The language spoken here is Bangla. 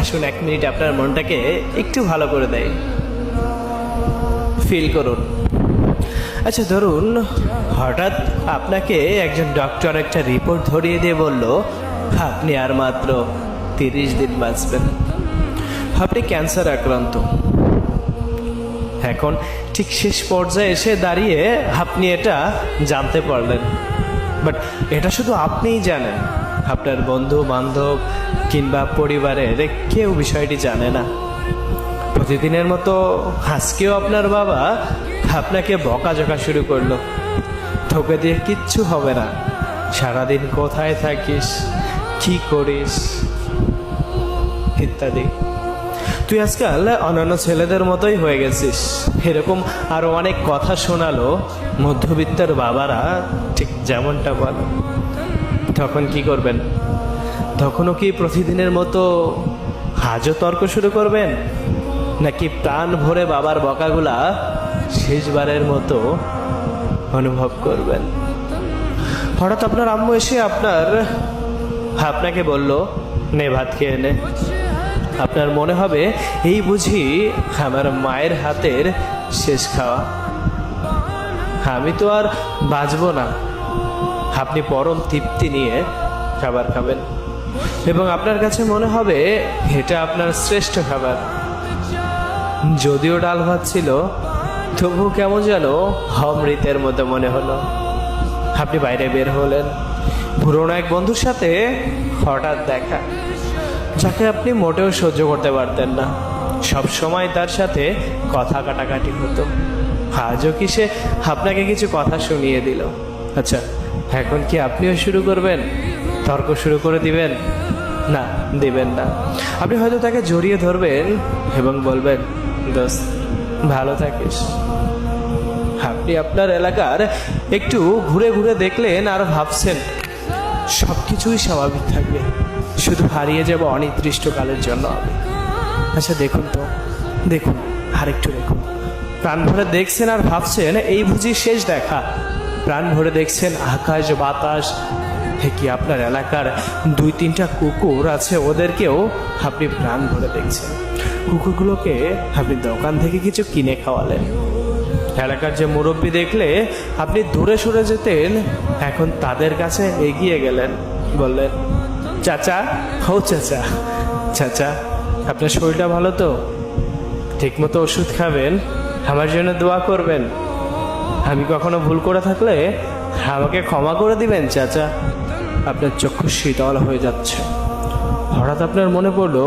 আসুন 1 মিনিট আপনার মনটাকে একটু ভালো করে দেয়, ফিল করুন। আচ্ছা ধরুন হঠাৎ আপনাকে একজন ডক্টর একটা রিপোর্ট ধরিয়ে দিয়ে বলল আপনি আর মাত্র 30 দিন বাঁচবেন, আপনি ক্যান্সার আক্রান্ত। এখন ঠিক শেষ পর্যায়ে এসে দাঁড়িয়ে আপনি এটা জানতে পারলেন, বাট এটা শুধু আপনিই জানেন, আপনার বন্ধু বান্ধব কিংবা পরিবারের কেউ বিষয়টি জানে না। প্রতিদিনের মতো আজকেও আপনার বাবা আপনাকে বকাঝকা শুরু করলো, তোকে দিয়ে কিচ্ছু হবে না, সারাদিন কোথায় থাকিস, কি করিস ইত্যাদি। তুই আজকাল অন্যান্য ছেলেদের মতোই হয়ে গেছিস, এরকম আরো অনেক কথা শোনালো মধ্যবিত্তের বাবারা, ঠিক যেমনটা বলে। তখন কি করবেন? তখনও কি প্রতিদিনের মতো আজও তর্ক শুরু করবেন, নাকি প্রাণ ভরে বাবার বকাগুলা শেষবারের মতো অনুভব করবেন? হঠাৎ আপনার আম্মু এসে আপনাকে বলল, নে ভাত খেয়ে নে। আপনার মনে হবে এই বুঝি আমার মায়ের হাতের শেষ খাওয়া, আমি তো আর বাঁচব না। আপনি পরম তৃপ্তি নিয়ে খাবার খাবেন এবং আপনার কাছে মনে হবে এটা আপনার শ্রেষ্ঠ খাবার। যদিও ডাল ভাত ছিল, তবু কেমন যেন অমৃতের মতো মনে হলো। আপনি বাইরে বের হলেন, পুরোনো এক বন্ধুর সাথে হঠাৎ দেখা, যাকে আপনি মোটেও সহ্য করতে পারতেন না। সব সময় তার সাথে কথা কাটাকাটি হতো, আজও কি সে আপনাকে কিছু কথা শুনিয়ে দিল? আচ্ছা, এখন কি আপনিও শুরু করবেন? তর্ক শুরু করে দিবেন? না, দিবেন না। আপনি হয়তো তাকে জড়িয়ে ধরবেন এবং বলবেন, দোস্ত ভালো থাকিস। আপনি আপনার এলাকার একটু ঘুরে ঘুরে দেখলেন আর ভাবছেন সব কিছুই স্বাভাবিক থাকবে, শুধু হারিয়ে যাব অনির্দিষ্টকালের জন্য আমি। আচ্ছা দেখুন তো, দেখুন আরেকটু দেখুন। প্রাণ ভরে দেখছেন আর ভাবছেন এই বুঝি শেষ দেখা। প্রাণ ভরে দেখছেন আকাশ বাতাস, কি আপনার এলাকার 2-3টা কুকুর আছে, ওদেরকেও আপনি প্রাণ ভরে দেখছেন। কুকুরগুলোকে আপনি দোকান থেকে কিছু কিনে খাওয়ালেন। এলাকার যে মুরব্বী দেখলে আপনি দূরে সরে যেতেন, এখন তাদের কাছে এগিয়ে গেলেন, বললেন, চাচা, ও চাচা, চাচা আপনার শরীরটা ভালো তো? ঠিকমতো ওষুধ খাবেন, আমার জন্য দোয়া করবেন। আমি কখনো ভুল করে থাকলে আমাকে ক্ষমা করে দিবেন চাচা। আপনার চক্ষু শীতল হয়ে যাচ্ছে। হঠাৎ আপনার মনে পড়লো